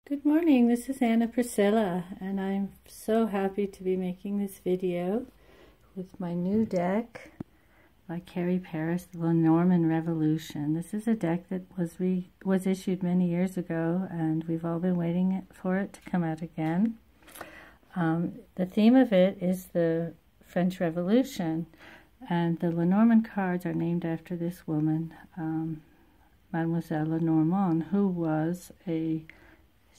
Good morning, this is Anna Priscilla, and I'm so happy to be making this video with my new deck by Carrie, the Lenormand Revolution. This is a deck that was issued many years ago, and we've all been waiting for it to come out again. The theme of it is the French Revolution, and the Lenormand cards are named after this woman, Mademoiselle Lenormand, who was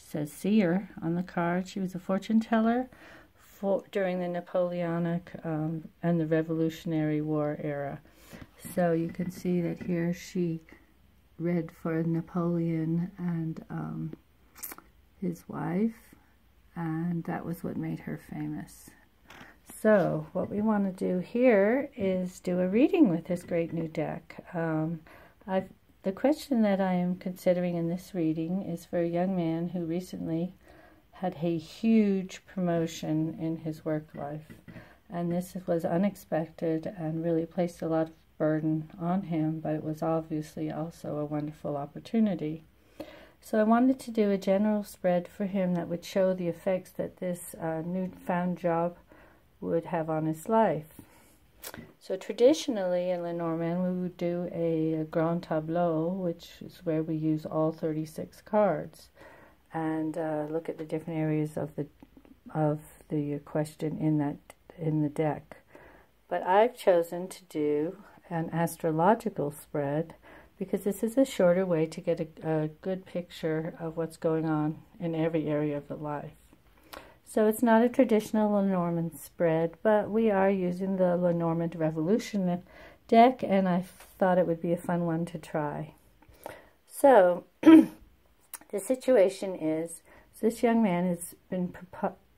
says seer on the card. She was a fortune teller during the Napoleonic and the Revolutionary War era. So you can see that here she read for Napoleon and his wife, and that was what made her famous. So what we want to do here is do a reading with this great new deck. The question that I am considering in this reading is for a young man who recently had a huge promotion in his work life. And this was unexpected and really placed a lot of burden on him, but it was obviously also a wonderful opportunity. So I wanted to do a general spread for him that would show the effects that this newfound job would have on his life. So traditionally in Lenormand we would do a grand tableau, which is where we use all 36 cards and look at the different areas of the question in the deck. But I've chosen to do an astrological spread because this is a shorter way to get a good picture of what's going on in every area of the life. So it's not a traditional Lenormand spread, but we are using the Lenormand Revolution deck, and I thought it would be a fun one to try. So the situation is, this young man has been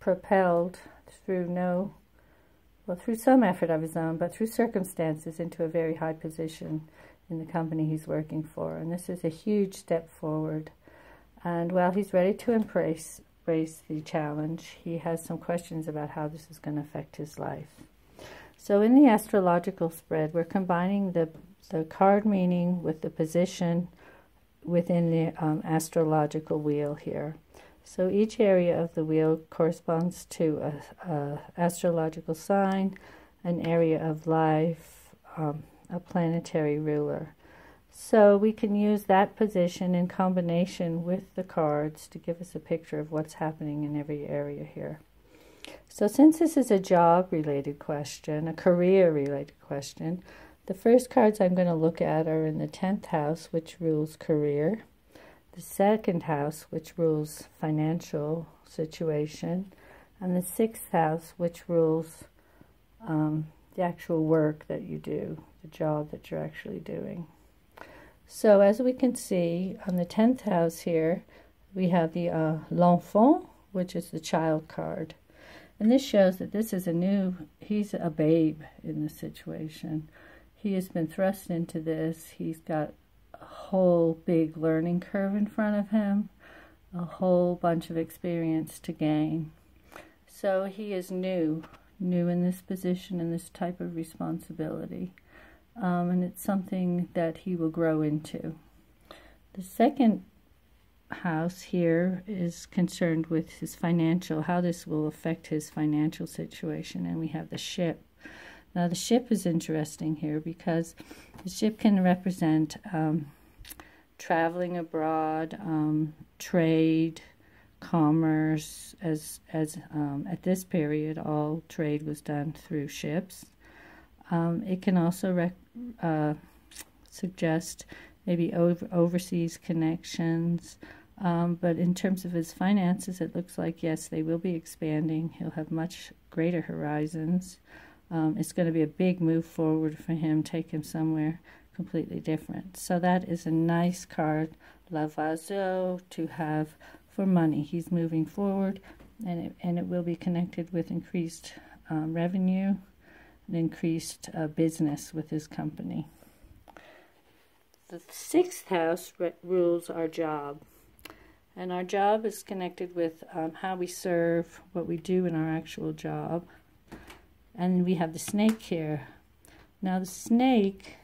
propelled through through some effort of his own, but through circumstances into a very high position in the company he's working for. And this is a huge step forward. And while he's ready to embrace the challenge, he has some questions about how this is going to affect his life. So in the astrological spread, we're combining the card meaning with the position within the astrological wheel here. So each area of the wheel corresponds to a astrological sign, an area of life, a planetary ruler. So we can use that position in combination with the cards to give us a picture of what's happening in every area here. So since this is a job-related question, a career-related question, the first cards I'm going to look at are in the 10th house, which rules career, the 2nd house, which rules financial situation, and the 6th house, which rules the actual work that you do, the job that you're actually doing. So as we can see on the 10th house here, we have the l'enfant, which is the child card. And this shows that this is he's a babe in this situation. He has been thrust into this. He's got a whole big learning curve in front of him, a whole bunch of experience to gain. So he is new in this position and this type of responsibility. And it's something that he will grow into. The 2nd house here is concerned with his how this will affect his financial situation, and we have the ship. Now the ship is interesting here because the ship can represent traveling abroad, trade, commerce, as at this period all trade was done through ships. It can also suggest maybe overseas connections, but in terms of his finances, it looks like, yes, they will be expanding. He'll have much greater horizons. It's going to be a big move forward for him, take him somewhere completely different. So that is a nice card, l'oiseau, to have for money. He's moving forward, and it will be connected with increased revenue, increased business with his company. The 6th house rules our job, and our job is connected with how we serve, what we do in our actual job. And we have the snake here. Now the snake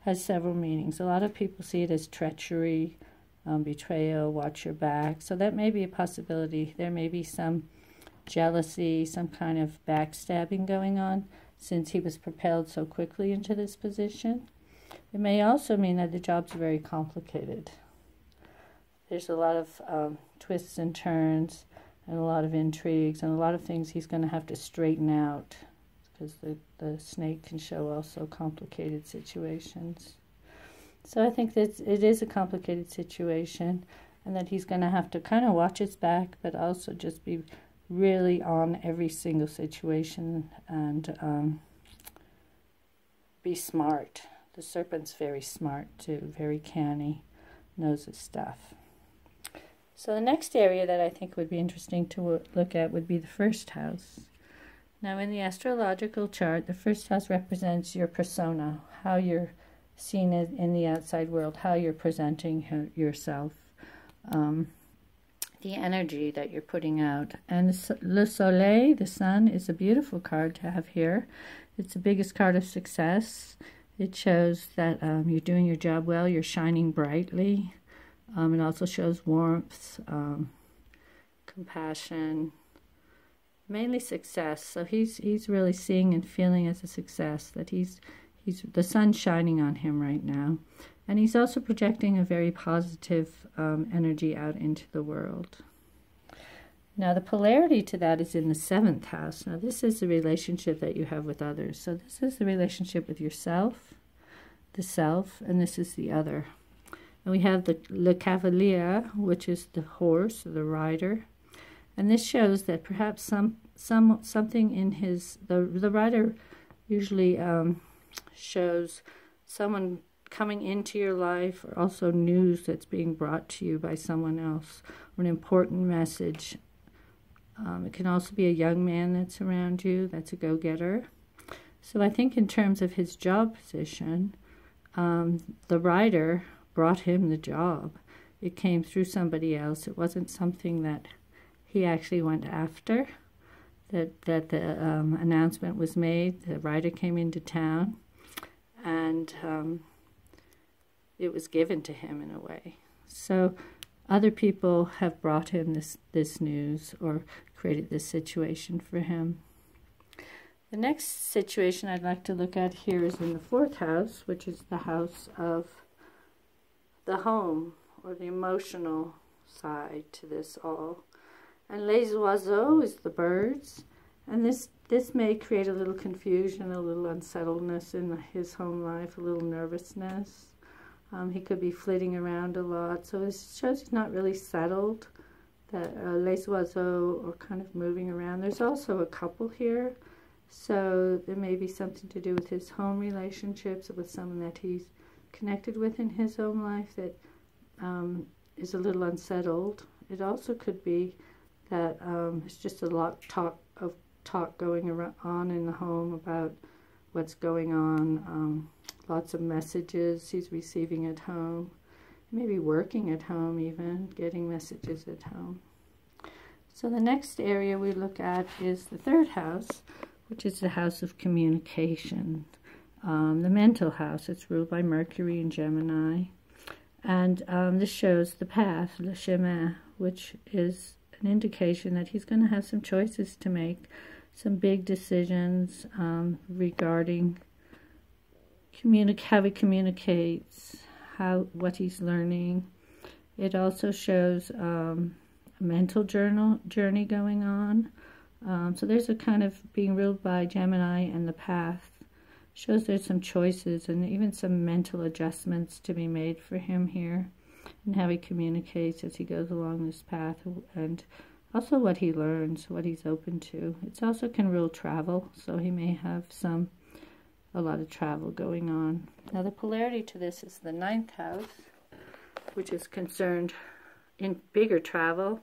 has several meanings. A lot of people see it as treachery, betrayal, watch your back. So that may be a possibility. There may be some jealousy, some kind of backstabbing going on since he was propelled so quickly into this position. It may also mean that the job's very complicated. There's a lot of twists and turns and a lot of intrigues and a lot of things he's going to have to straighten out, because the snake can show also complicated situations. So I think that it is a complicated situation, and that he's going to have to kind of watch his back, but also just be really on every single situation and be smart. The serpent's very smart too, very canny, knows his stuff. So the next area that I think would be interesting to look at would be the first house. Now in the astrological chart, the first house represents your persona, how you're seen in the outside world, how you're presenting yourself, the energy that you're putting out. And Le Soleil, the sun, is a beautiful card to have here. It's the biggest card of success. It shows that you're doing your job well, you're shining brightly. It also shows warmth, compassion, mainly success. So he's really seeing and feeling as a success, that he's the sun's shining on him right now. And he's also projecting a very positive energy out into the world. Now the polarity to that is in the 7th house. Now this is the relationship that you have with others. So this is the relationship with yourself, the self, and this is the other. And we have the Le Cavalier, which is the horse, or the rider. And this shows that perhaps something in the rider usually shows someone coming into your life, or also news that's being brought to you by someone else, or an important message. It can also be a young man that's around you, that's a go-getter. So I think in terms of his job position, the rider brought him the job. It came through somebody else. It wasn't something that he actually went after. That the announcement was made, the rider came into town, and it was given to him in a way. So other people have brought him this news, or created this situation for him. The next situation I'd like to look at here is in the 4th house, which is the house of the home, or the emotional side to this all. And les oiseaux is the birds, and this may create a little confusion, a little unsettledness in his home life, a little nervousness. He could be flitting around a lot, so it shows he's not really settled, that les oiseaux are kind of moving around. There's also a couple here, so there may be something to do with his home relationships, with someone that he's connected with in his home life that is a little unsettled. It also could be that it's just a lot of talk going on in the home about what's going on, lots of messages he's receiving at home, maybe working at home even, getting messages at home. So the next area we look at is the 3rd house, which is the house of communication. The mental house. It's ruled by Mercury and Gemini. And this shows the path, le chemin, which is an indication that he's going to have some choices to make, some big decisions regarding how he communicates, what he's learning. It also shows a mental journey going on. So there's a kind of being ruled by Gemini, and the path shows there's some choices and even some mental adjustments to be made for him here, and how he communicates as he goes along this path, and also what he learns, what he's open to. It also can rule travel, so he may have a lot of travel going on. Now the polarity to this is the 9th house, which is concerned in bigger travel,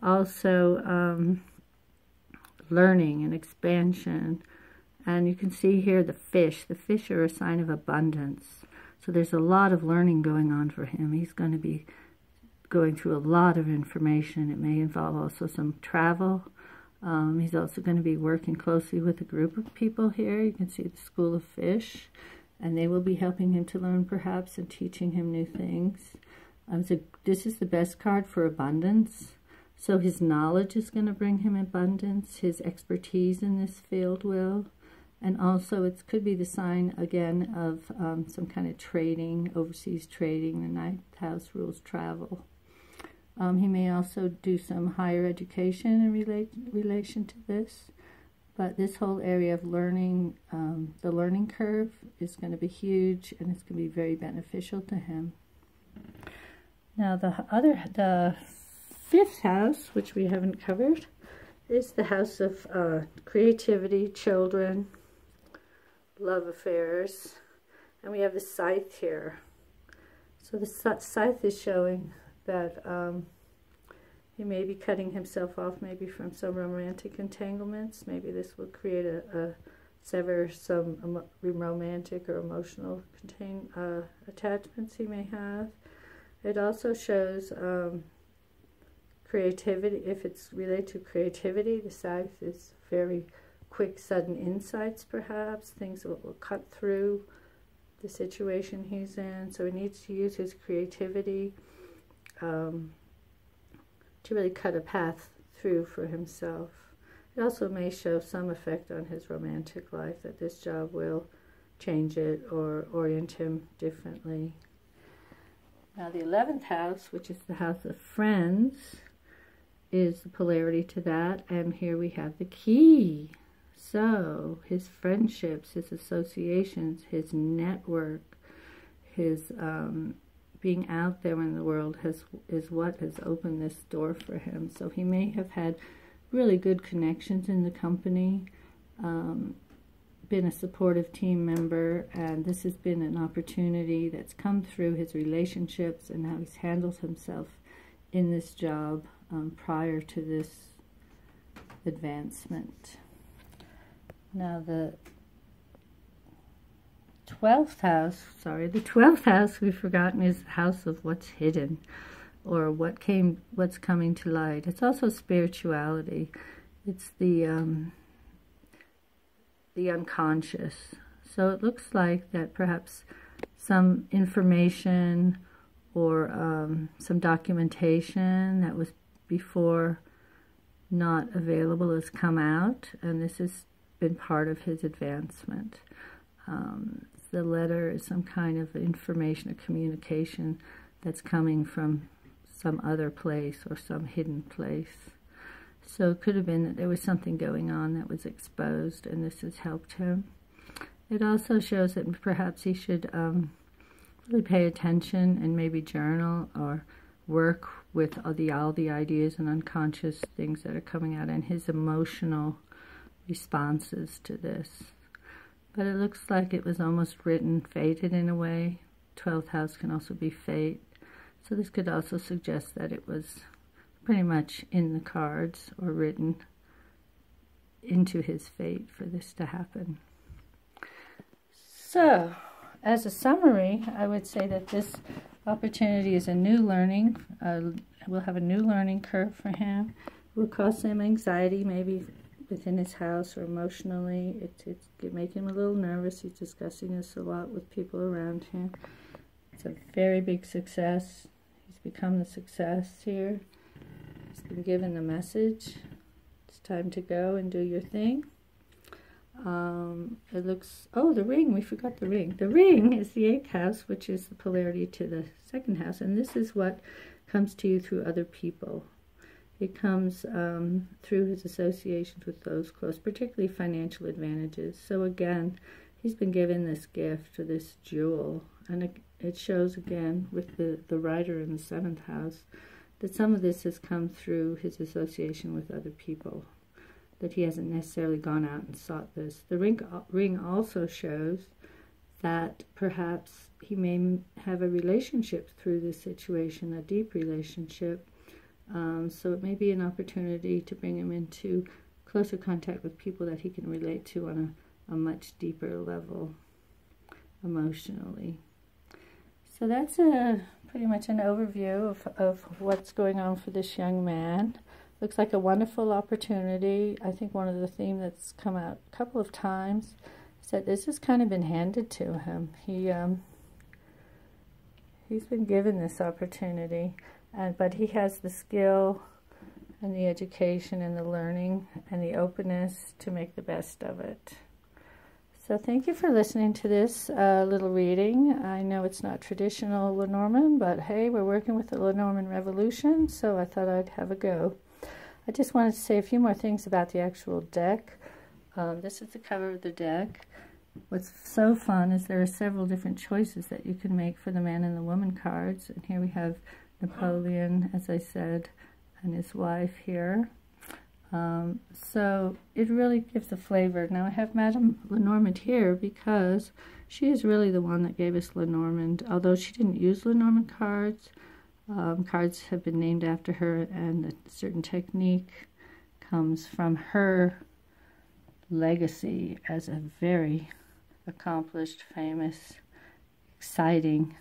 also learning and expansion. And you can see here the fish. The fish are a sign of abundance. So there's a lot of learning going on for him. He's going to be going through a lot of information. It may involve also some travel. He's also going to be working closely with a group of people here. You can see the school of fish, and they will be helping him to learn perhaps and teaching him new things. So this is the best card for abundance. So his knowledge is going to bring him abundance. His expertise in this field will. And also it could be the sign, again, of some kind of trading, overseas trading. The ninth house rules travel. He may also do some higher education in relation to this. But this whole area of learning, the learning curve is going to be huge, and it's going to be very beneficial to him. Now the fifth house, which we haven't covered, is the house of creativity, children, love affairs, and we have the scythe here. So the scythe is showing that he may be cutting himself off maybe from some romantic entanglements. Maybe this will create sever some romantic or emotional attachments he may have. It also shows creativity. If it's related to creativity, the scythe is very quick, sudden insights, perhaps, things that will cut through the situation he's in. So he needs to use his creativity to really cut a path through for himself. It also may show some effect on his romantic life, that this job will change it or orient him differently. Now the 11th house, which is the house of friends, is the polarity to that, and here we have the key. So his friendships, his associations, his network, his being out there in the world is what has opened this door for him. So he may have had really good connections in the company, been a supportive team member, and this has been an opportunity that's come through his relationships and how he's handled himself in this job prior to this advancement. Now the 12th house we've forgotten is the house of what's hidden, or what's coming to light. It's also spirituality. It's the unconscious. So it looks like that perhaps some information or some documentation that was before not available has come out, and this has been part of his advancement. The letter is some kind of information or communication that's coming from some other place or some hidden place. So it could have been that there was something going on that was exposed, and this has helped him. It also shows that perhaps he should really pay attention and maybe journal or work with all the ideas and unconscious things that are coming out and his emotional responses to this. But it looks like it was almost written, fated in a way. 12th house can also be fate. So this could also suggest that it was pretty much in the cards or written into his fate for this to happen. So, as a summary, I would say that this opportunity is a new learning. We'll have a new learning curve for him. It will cause him anxiety, maybe within his house or emotionally. It's making him a little nervous. He's discussing this a lot with people around him. It's a very big success. He's become the success here. He's been given the message. It's time to go and do your thing. It looks, oh, the ring, we forgot the ring. The ring is the 8th house, which is the polarity to the 2nd house, and this is what comes to you through other people. It comes through his associations with those close, particularly financial advantages. So again, he's been given this gift, or this jewel, and it shows again with the rider in the 7th house that some of this has come through his association with other people, that he hasn't necessarily gone out and sought this. The ring also shows that perhaps he may have a relationship through this situation, a deep relationship. So it may be an opportunity to bring him into closer contact with people that he can relate to on a much deeper level emotionally. So that's pretty much an overview of what's going on for this young man. Looks like a wonderful opportunity. I think one of the themes that's come out a couple of times is that this has kind of been handed to him. He's been given this opportunity, but he has the skill and the education and the learning and the openness to make the best of it. So thank you for listening to this little reading. I know it's not traditional Lenormand, but hey, we're working with the Lenormand Revolution, so I thought I'd have a go. I just wanted to say a few more things about the actual deck. This is the cover of the deck. What's so fun is there are several different choices that you can make for the man and the woman cards. And here we have Napoleon, as I said, and his wife here. So it really gives a flavor. Now I have Madame Lenormand here because she is really the one that gave us Lenormand. Although she didn't use Lenormand cards, cards have been named after her, and a certain technique comes from her legacy as a very accomplished, famous, exciting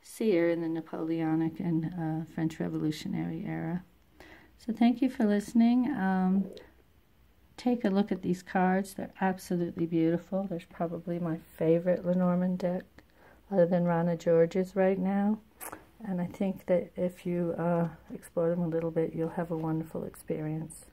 seer in the Napoleonic and French Revolutionary era. So thank you for listening. Take a look at these cards. They're absolutely beautiful. They're probably my favorite Lenormand deck, other than Rana George's right now. And I think that if you explore them a little bit, you'll have a wonderful experience.